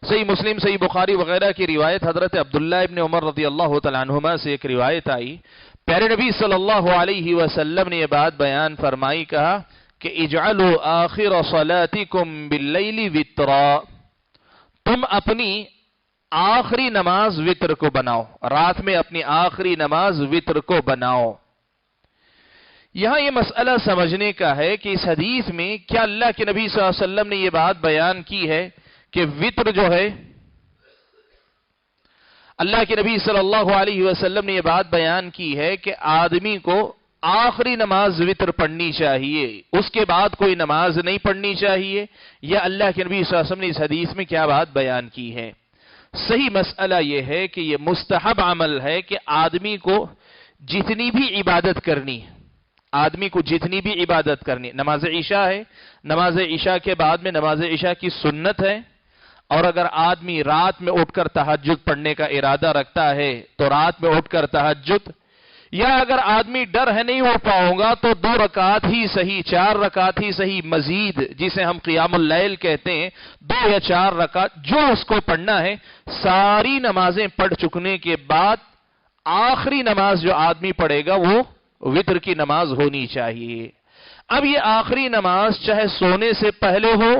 صحیح مسلم، صحیح بخاری وغیرہ کی روایت حضرت عبداللہ ابن عمر رضی اللہ تعالیٰ عنہما سے ایک روایت آئی، پیارے نبی صلی اللہ علیہ وسلم نے یہ بات بیان فرمائی، کہا کہ اجعلوا آخر صلاتکم باللیل وطرا، تم اپنی آخری نماز وطر کو بناؤ، رات میں اپنی آخری نماز وطر کو بناؤ۔ یہاں یہ مسئلہ سمجھنے کا ہے کہ اس حدیث میں کیا اللہ کے نبی صلی اللہ علیہ وسلم نے یہ بات بیان کی ہے کہ وطر جو ہے، اللہ کے نبی صلی اللہ علیہ وسلم نے یہ بات بیان کی ہے کہ آدمی کو آخری نماز وطر پڑھنی چاہیے، اس کے بعد کوئی نماز نہیں پڑھنی چاہیے، یا اللہ کے نبی صلی اللہ علیہ وسلم نے اس حدیث میں کیا بات بیان کی ہے؟ صحیح مسئلہ یہ ہے کہ یہ مستحب عمل ہے کہ آدمی کو جتنی بھی عبادت کرنی، نماز عشاء ہے، نماز عشاء کے بعد میں نماز عشاء کی سنت ہے، اور اگر آدمی رات میں اٹھ کر تہجد پڑھنے کا ارادہ رکھتا ہے تو رات میں اٹھ کر تہجد، یا اگر آدمی ڈر ہے نہیں اٹھ پاؤں گا تو 2 رکعت ہی صحیح، 4 رکعت ہی صحیح، مزید جسے ہم قیام اللیل کہتے ہیں، 2 یا 4 رکعت جو اس کو پڑھنا ہے، ساری نمازیں پڑھ چکنے کے بعد آخری نماز جو آدمی پڑھے گا وہ وطر کی نماز ہونی چاہیے۔ اب یہ آخری نماز چاہے سونے سے پہلے ہو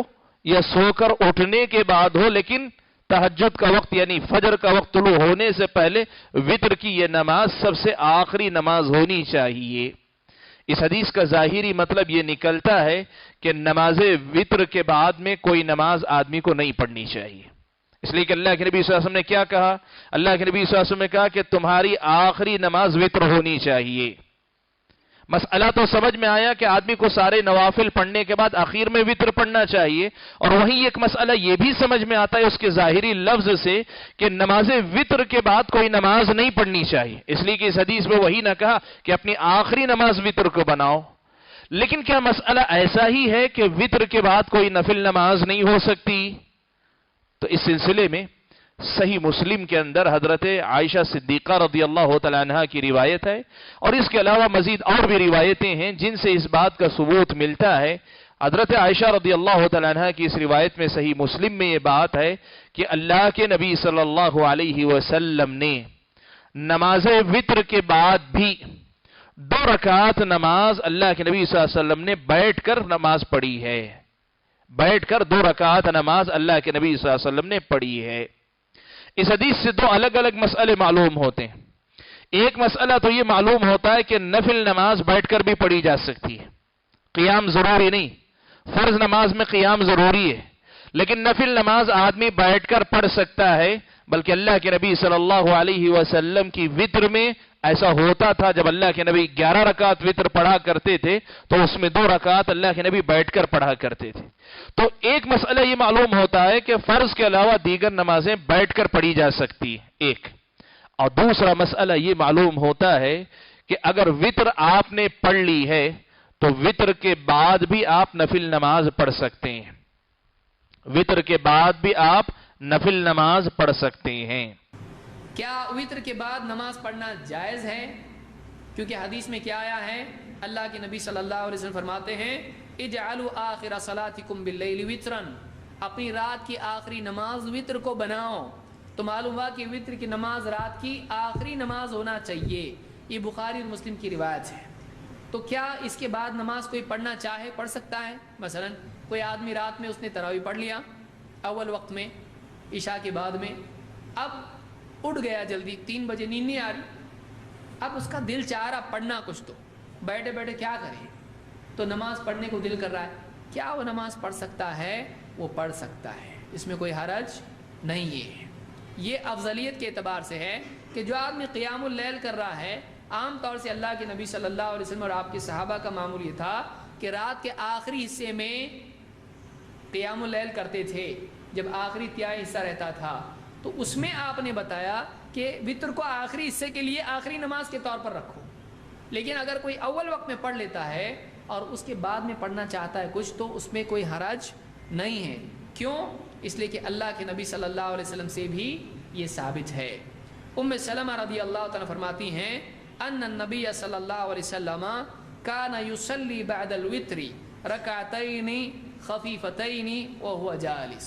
یا سو کر اٹھنے کے بعد ہو، لیکن تہجد کا وقت یعنی فجر کا وقت طلوع ہونے سے پہلے وطر کی یہ نماز سب سے آخری نماز ہونی چاہیے۔ اس حدیث کا ظاہری مطلب یہ نکلتا ہے کہ نماز وطر کے بعد میں کوئی نماز آدمی کو نہیں پڑھنی چاہیے، اس لیے کہ اللہ کے نبی صلی اللہ علیہ وسلم نے کیا کہا؟ اللہ کے نبی صلی اللہ علیہ وسلم نے کہا کہ تمہاری آخری نماز وطر ہونی چاہیے۔ مسئلہ تو سمجھ میں آیا کہ آدمی کو سارے نوافل پڑھنے کے بعد آخر میں وطر پڑھنا چاہیے، اور وہیں ایک مسئلہ یہ بھی سمجھ میں آتا ہے اس کے ظاہری لفظ سے کہ نماز وطر کے بعد کوئی نماز نہیں پڑھنی چاہیے، اس لیے کہ اس حدیث میں وہی نہ کہا کہ اپنی آخری نماز وطر کو بناؤ۔ لیکن کیا مسئلہ ایسا ہی ہے کہ وطر کے بعد کوئی نفل نماز نہیں ہو سکتی؟ تو اس سلسلے میں صحیح مسلم کے اندر حضرت عائشہ صدیقہ رضی اللہ تعالیٰ عنہ کی روایت ہے، اور اس کے علاوہ مزید اور بھی روایتیں ہیں جن سے اس بات کا ثبوت ملتا ہے۔ حضرت عائشہ رضی اللہ تعالیٰ عنہ کی اس روایت میں صحیح مسلم میں یہ بات ہے کہ اللہ کے نبی صلی اللہ علیہ وسلم نے نماز وطر کے بعد بھی 2 رکعت نماز اللہ کے نبی صلی اللہ علیہ وسلم نے بیٹھ کر نماز پڑھی ہے، بیٹھ کر 2 رکعت نماز اللہ کے نبی صلی اللہ علیہ وسلم نے پڑھی ہے۔ اس حدیث سے 2 الگ الگ مسئلے معلوم ہوتے ہیں۔ ایک مسئلہ تو یہ معلوم ہوتا ہے کہ نفل نماز بیٹھ کر بھی پڑھی جا سکتی ہے، قیام ضروری نہیں، فرض نماز میں قیام ضروری ہے، لیکن نفل نماز آدمی بیٹھ کر پڑھ سکتا ہے، بلکہ اللہ کے نبی صلی اللہ علیہ وسلم کی وطر میں ایسا ہوتا تھا، جب اللہ کے نبی 11 رکعت وطر پڑھا کرتے تھے تو اس میں 2 رکعت اللہ کے نبی بیٹھ کر پڑھا کرتے تھے۔ تو ایک مسئلہ یہ معلوم ہوتا ہے کہ فرض کے علاوہ دیگر نمازیں بیٹھ کر پڑھی جا سکتی ہیں، ایک، اور دوسرا مسئلہ یہ معلوم ہوتا ہے کہ اگر وطر آپ نے پڑھ لی ہے تو وطر کے بعد بھی آپ نفل نماز پڑھ سکتے ہیں، وطر کے بعد بھی آپ نفل نماز پڑھ سکتے ہیں۔ کیا وطر کے بعد نماز پڑھنا جائز ہے؟ کیونکہ حدیث میں کیا آیا ہے؟ اللہ کے نبی صلی اللہ علیہ وسلم فرماتے ہیں اجعلوا آخر صلاتکم باللیل وطرا، اپنی رات کی آخری نماز وطر کو بناؤ۔ تو معلوم ہوا کہ وطر کی نماز رات کی آخری نماز ہونا چاہیے، یہ بخاری اور مسلم کی روایت ہے۔ تو کیا اس کے بعد نماز کوئی پڑھنا چاہے پڑھ سکتا ہے؟ مثلا کوئی آدمی رات میں اس نے تراویح پڑھ لیا اول وقت میں عشاء کے بعد میں، اب اٹھ گیا جلدی، 3 بجے نیند نہیں آ رہی، اب اس کا دل چاہ رہا پڑھنا کچھ، تو بیٹھے بیٹھے کیا کرے، تو نماز پڑھنے کو دل کر رہا ہے، کیا وہ نماز پڑھ سکتا ہے؟ وہ پڑھ سکتا ہے، اس میں کوئی حرج نہیں ہے۔ یہ افضلیت کے اعتبار سے ہے کہ جو آدمی قیام اللیل کر رہا ہے، عام طور سے اللہ کے نبی صلی اللہ علیہ وسلم اور آپ کے صحابہ کا معمول یہ تھا کہ رات کے آخری حصے میں قیام اللیل کرتے تھے، جب آخری تہائی حصہ رہتا تھا تو اس میں آپ نے بتایا کہ وطر کو آخری حصے کے لیے آخری نماز کے طور پر رکھو، لیکن اگر کوئی اول وقت میں پڑھ لیتا ہے اور اس کے بعد میں پڑھنا چاہتا ہے کچھ، تو اس میں کوئی حرج نہیں ہے۔ کیوں؟ اس لیے کہ اللہ کے نبی صلی اللہ علیہ وسلم سے بھی یہ ثابت ہے۔ ام سلمہ رضی اللہ تعالیٰ فرماتی ہیں ان النبی صلی اللہ علیہ وسلم کان یصلی بعد الوتر رکعتین خفیفتین وهو جالس،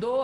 2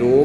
2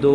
2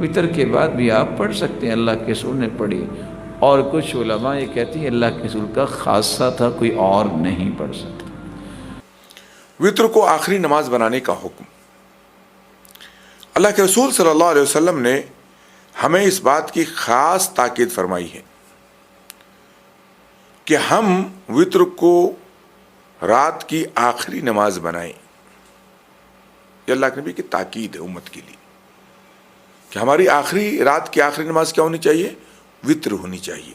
وطر کے بعد بھی آپ پڑھ سکتے ہیں، اللہ کے رسول نے پڑھی، اور کچھ علماء یہ کہتی ہیں اللہ کے رسول کا خاصہ تھا، کوئی اور نہیں پڑھ سکتا۔ وطر کو آخری نماز بنانے کا حکم۔ اللہ کے رسول صلی اللہ علیہ وسلم نے ہمیں اس بات کی خاص تاکید فرمائی ہے کہ ہم وطر کو رات کی آخری نماز بنائیں۔ یہ اللہ کے نبی کی تاکید ہے امت کے لیے کہ ہماری رات کی آخری نماز کیا ہونی چاہیے؟ وطر ہونی چاہیے۔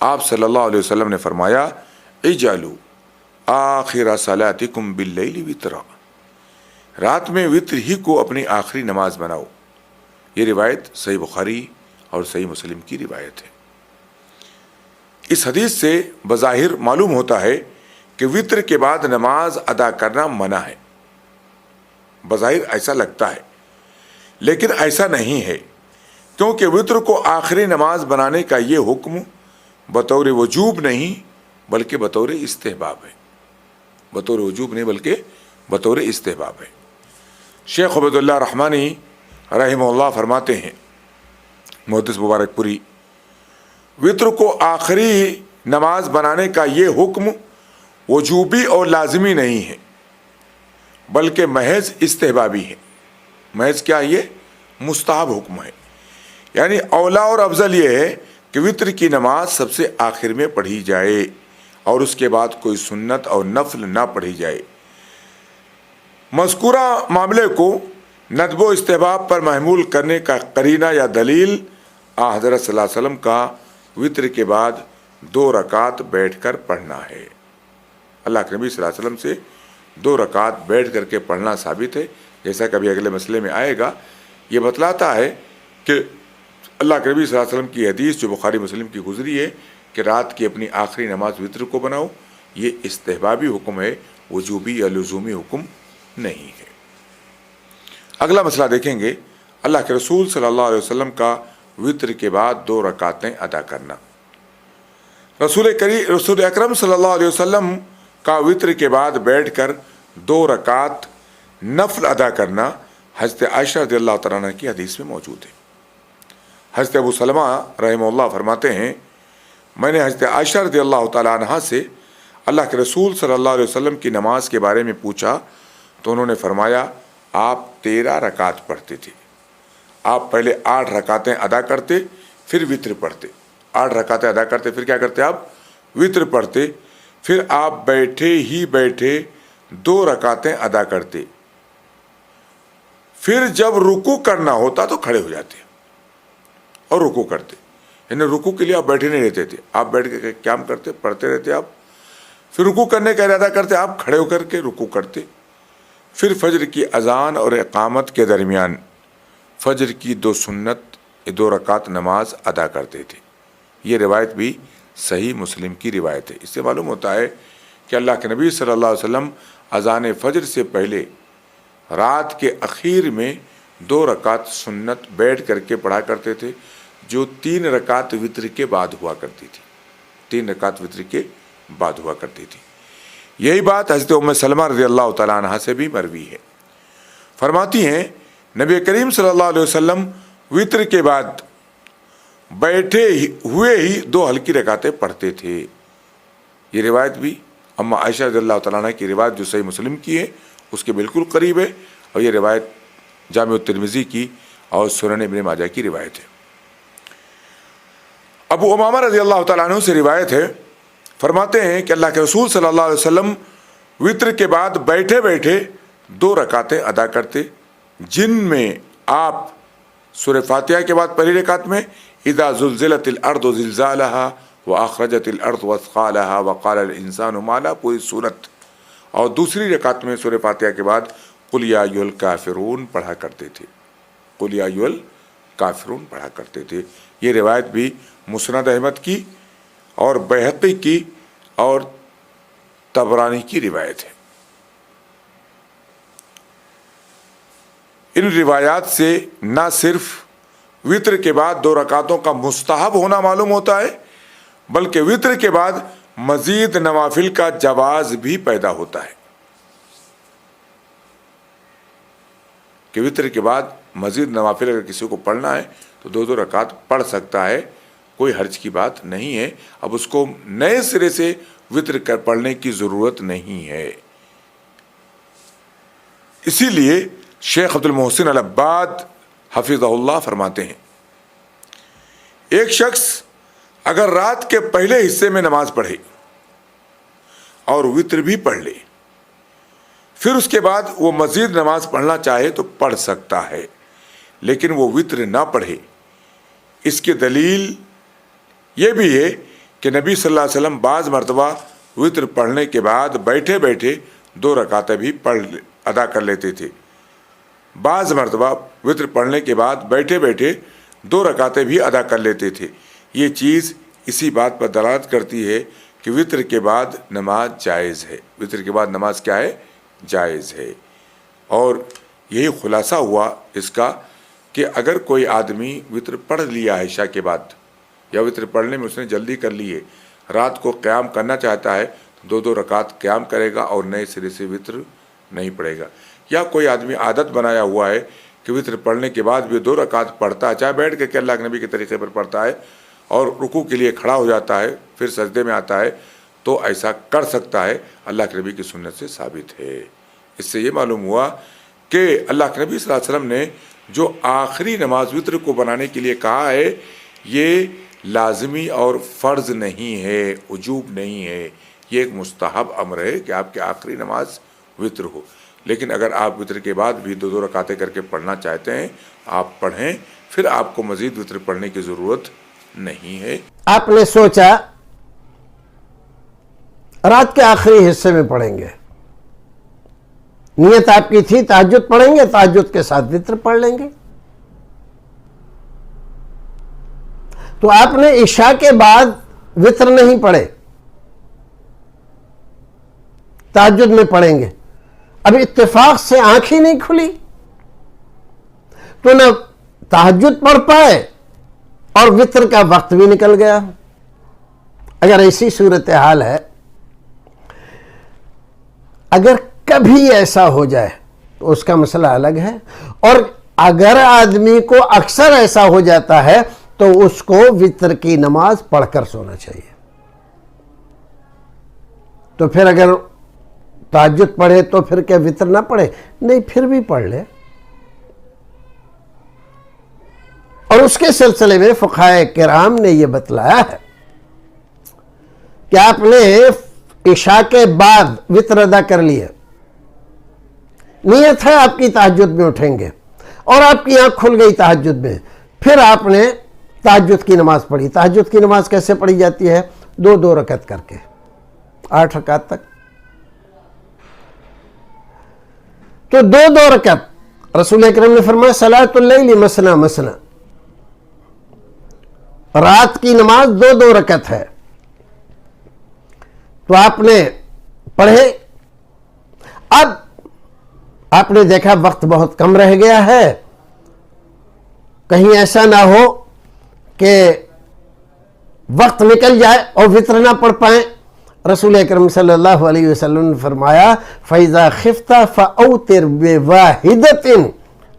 آپ صلی اللہ علیہ وسلم نے فرمایا اجعلوا آخر صلاتکم باللیل وطرا، رات میں وطر ہی کو اپنی آخری نماز بناؤ۔ یہ روایت صحیح بخاری اور صحیح مسلم کی روایت ہے۔ اس حدیث سے بظاہر معلوم ہوتا ہے کہ وطر کے بعد نماز ادا کرنا منع ہے، بظاہر ایسا لگتا ہے، لیکن ایسا نہیں ہے، کیونکہ وطر کو آخری نماز بنانے کا یہ حکم بطور وجوب نہیں بلکہ بطور استحباب ہے، بطور وجوب نہیں بلکہ بطور استحباب ہے۔ شیخ عبد اللہ رحمانی رحمہ اللہ فرماتے ہیں، محدث مبارک پوری، وطر کو آخری نماز بنانے کا یہ حکم وجوبی اور لازمی نہیں ہے بلکہ محض استحبابی ہے۔ محض کیا؟ یہ مستحب حکم ہے، یعنی اولا اور افضل یہ ہے کہ وطر کی نماز سب سے آخر میں پڑھی جائے اور اس کے بعد کوئی سنت اور نفل نہ پڑھی جائے۔ مذکورہ معاملے کو ندب و استحباب پر محمول کرنے کا قرینہ یا دلیل حضرت صلی اللہ علیہ وسلم کا وطر کے بعد 2 رکعت بیٹھ کر پڑھنا ہے۔ اللہ کے نبی صلی اللہ علیہ وسلم سے 2 رکعت بیٹھ کر کے پڑھنا ثابت ہے، جیسا کبھی اگلے مسئلے میں آئے گا۔ یہ بتلاتا ہے کہ اللہ کے نبی صلی اللہ علیہ وسلم کی حدیث جو بخاری مسلم کی گزری ہے کہ رات کی اپنی آخری نماز وطر کو بناؤ، یہ استحبابی حکم ہے، وجوبی یا لزومی حکم نہیں ہے۔ اگلا مسئلہ دیکھیں گے، اللہ کے رسول صلی اللہ علیہ وسلم کا وطر کے بعد 2 رکعتیں ادا کرنا۔ رسول اکرم صلی اللہ علیہ وسلم کا وطر کے بعد بیٹھ کر 2 رکعت نفل ادا کرنا حضرت عائشہ رضی اللہ تعالیٰ عنہ کی حدیث میں موجود ہے۔ حضرت ابو سلمہ رحمہ اللہ فرماتے ہیں، میں نے حضرت عائشہ رضی اللہ تعالیٰ عنہ سے اللہ کے رسول صلی اللہ علیہ وسلم کی نماز کے بارے میں پوچھا تو انہوں نے فرمایا آپ 13 رکعت پڑھتے تھے۔ آپ پہلے 8 رکعتیں ادا کرتے پھر وطر پڑھتے، 8 رکعتیں ادا کرتے پھر کیا کرتے آپ؟ وطر پڑھتے، پھر آپ بیٹھے ہی بیٹھے 2 رکعتیں ادا کرتے، پھر جب رکوع کرنا ہوتا تو کھڑے ہو جاتے اور رکوع کرتے، یعنی رکوع کے لیے آپ بیٹھے نہیں رہتے تھے، آپ بیٹھ کے قیام کرتے، پڑھتے رہتے آپ، پھر رکوع کرنے کا ارادہ کرتے، آپ کھڑے ہو کر کے رکوع کرتے، پھر فجر کی اذان اور اقامت کے درمیان فجر کی 2 سنت 2 رکعت نماز ادا کرتے تھے۔ یہ روایت بھی صحیح مسلم کی روایت ہے۔ اس سے معلوم ہوتا ہے کہ اللہ کے نبی صلی اللہ علیہ وسلم اذان فجر سے پہلے رات کے اخیر میں 2 رکعت سنت بیٹھ کر کے پڑھا کرتے تھے، جو 3 رکعت وطر کے بعد ہوا کرتی تھی، 3 رکعت وطر کے بعد ہوا کرتی تھی۔ یہی بات حضرت ام سلمہ رضی اللہ تعالیٰ عنہ سے بھی مروی ہے۔ فرماتی ہیں نبی کریم صلی اللہ علیہ وسلم وطر کے بعد بیٹھے ہوئے ہی 2 ہلکی رکعتیں پڑھتے تھے۔ یہ روایت بھی اما عائشہ رضی اللہ تعالیٰ عنہ کی روایت جو صحیح مسلم کی ہے اس کے بالکل قریب ہے، اور یہ روایت جامع الترمذی کی اور سنن ابن ماجہ کی روایت ہے۔ ابو امامہ رضی اللہ تعالیٰ عنہ سے روایت ہے، فرماتے ہیں کہ اللہ کے رسول صلی اللہ علیہ وسلم وطر کے بعد بیٹھے بیٹھے 2 رکعتیں ادا کرتے، جن میں آپ سورہ فاتحہ کے بعد پہلی رکعت میں اذا زلزلت الارض زلزالها واخرجت الارض اثقالها وقال الانسان ما لا پوری سورت، اور دوسری رکعت میں سورہ فاتحہ کے بعد قل یا ایھا الکافرون پڑھا کرتے تھے، قل یا ایھا الکافرون پڑھا کرتے تھے۔ یہ روایت بھی مسند احمد کی اور بیہقی کی اور طبرانی کی روایت ہے۔ ان روایات سے نہ صرف وطر کے بعد 2 رکعتوں کا مستحب ہونا معلوم ہوتا ہے، بلکہ وطر کے بعد مزید نوافل کا جواز بھی پیدا ہوتا ہے، کہ وطر کے بعد مزید نوافل اگر کسی کو پڑھنا ہے تو 2 رکعت پڑھ سکتا ہے، کوئی حرج کی بات نہیں ہے. اب اس کو نئے سرے سے وطر پڑھنے کی ضرورت نہیں ہے. اسی لیے شیخ عبد المحسن العباد حفظہ اللہ فرماتے ہیں، ایک شخص اگر رات کے پہلے حصے میں نماز پڑھے اور وطر بھی پڑھ لے، پھر اس کے بعد وہ مزید نماز پڑھنا چاہے تو پڑھ سکتا ہے، لیکن وہ وطر نہ پڑھے. اس کی دلیل یہ بھی ہے کہ نبی صلی اللہ علیہ وسلم بعض مرتبہ وطر پڑھنے کے بعد بیٹھے بیٹھے 2 رکعتیں بھی ادا کر لیتے تھے. بعض مرتبہ وطر پڑھنے کے بعد بیٹھے بیٹھے 2 رکعتیں بھی ادا کر لیتے تھے. یہ چیز اسی بات پر دلالت کرتی ہے کہ وطر کے بعد نماز جائز ہے. وطر کے بعد نماز کیا ہے؟ جائز ہے. اور یہی خلاصہ ہوا اس کا کہ اگر کوئی آدمی وطر پڑھ لیا ہے عشاء کے بعد، یا وطر پڑھنے میں اس نے جلدی کر لی ہے، رات کو قیام کرنا چاہتا ہے تو 2 رکعت قیام کرے گا اور نئے سرے سے وطر نہیں پڑھے گا. یا کوئی آدمی عادت بنایا ہوا ہے کہ وطر پڑھنے کے بعد بھی 2 رکعت پڑھتا ہے، چاہے بیٹھ کے کہ اللہ کے نبی کے طریقے پر پڑھتا ہے، اور رکوع کے لیے کھڑا ہو جاتا ہے پھر سجدے میں آتا ہے، تو ایسا کر سکتا ہے. اللہ کے نبی کی سنت سے ثابت ہے. اس سے یہ معلوم ہوا کہ اللہ کے نبی صلی اللہ علیہ وسلم نے جو آخری نماز وطر کو بنانے کے لیے کہا ہے، یہ لازمی اور فرض نہیں ہے، وجوب نہیں ہے، یہ ایک مستحب امر ہے کہ آپ کی آخری نماز وطر ہو. لیکن اگر آپ وطر کے بعد بھی 2 رکعتیں کر کے پڑھنا چاہتے ہیں آپ پڑھیں، پھر آپ کو مزید وطر پڑھنے کی ضرورت نہیں ہے. آپ نے سوچا رات کے آخری حصے میں پڑھیں گے، نیت آپ کی تھی تہجد پڑھیں گے، تہجد کے ساتھ وطر پڑھ لیں گے. تو آپ نے عشاء کے بعد وطر نہیں پڑھے، تہجد میں پڑھیں گے. اب اتفاق سے آنکھ ہی نہیں کھلی تو نہ تہجد پڑھ پائے اور وطر کا وقت بھی نکل گیا. اگر ایسی صورتحال ہے، اگر کبھی ایسا ہو جائے تو اس کا مسئلہ الگ ہے، اور اگر آدمی کو اکثر ایسا ہو جاتا ہے تو اس کو وطر کی نماز پڑھ کر سونا چاہیے. تو پھر اگر تہجد پڑھے تو پھر کیا وطر نہ پڑھے؟ نہیں، پھر بھی پڑھ لے. اور اس کے سلسلے میں فقہائے کرام نے یہ بتلایا ہے کہ آپ نے عشاء کے بعد وطر ادا کر لیا، نیت ہے آپ کی تہجد میں اٹھیں گے، اور آپ کی آنکھ کھل گئی تہجد میں، پھر آپ نے تہجد کی نماز پڑھی. تہجد کی نماز کیسے پڑھی جاتی ہے؟ 2 رکعت کر کے 8 رکعت تک. تو 2 رکعت رسول اکرم نے فرمایا صلاۃ اللیل مثنی مثنی، رات کی نماز 2 رکعت ہے. تو آپ نے پڑھے. اب آپ نے دیکھا وقت بہت کم رہ گیا ہے، کہیں ایسا نہ ہو کہ وقت نکل جائے اور وطر نہ پڑھ پائیں. رسول اکرم صلی اللہ علیہ وسلم نے فرمایا فَإِذَا خِفْتَ فَأَوْتِرْ بِوَاحِدَةٍ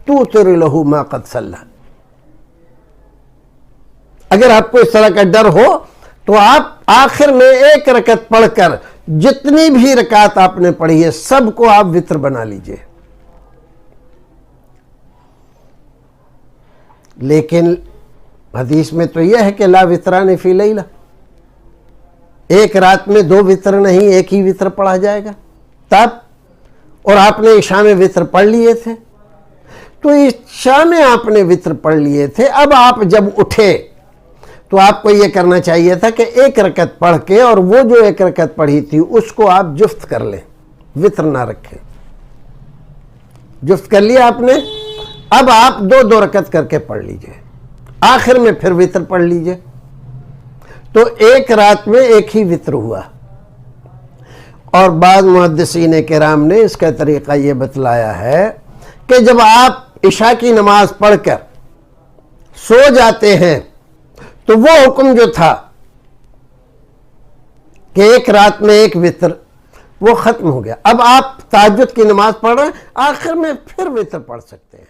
تُوتِرُ لَهُ مَا قَدْ صَلَّى. اگر آپ کو اس طرح کا ڈر ہو تو آپ آخر میں 1 رکعت پڑھ کر جتنی بھی رکعت آپ نے پڑھی ہے سب کو آپ وطر بنا لیجئے. لیکن حدیث میں تو یہ ہے کہ لا وطران فی لیلہ، ایک رات میں 2 وطر نہیں، 1 ہی وطر پڑھا جائے گا. تب اور آپ نے عشاء میں وطر پڑھ لیے تھے، تو عشاء میں آپ نے وطر پڑھ لیے تھے. اب آپ جب اٹھے تو آپ کو یہ کرنا چاہیے تھا کہ 1 رکعت پڑھ کے اور وہ جو 1 رکعت پڑھی تھی اس کو آپ جفت کر لیں، وطر نہ رکھیں. جفت کر لیا آپ نے، اب آپ 2 رکعت کر کے پڑھ لیجئے، آخر میں پھر وطر پڑھ لیجئے. تو 1 رات میں 1 ہی وطر ہوا. اور بعض محدثین کرام نے اس کا طریقہ یہ بتلایا ہے کہ جب آپ عشاء کی نماز پڑھ کر سو جاتے ہیں تو وہ حکم جو تھا کہ 1 رات میں 1 وطر، وہ ختم ہو گیا. اب آپ تہجد کی نماز پڑھ رہے ہیں، آخر میں پھر وطر پڑھ سکتے ہیں.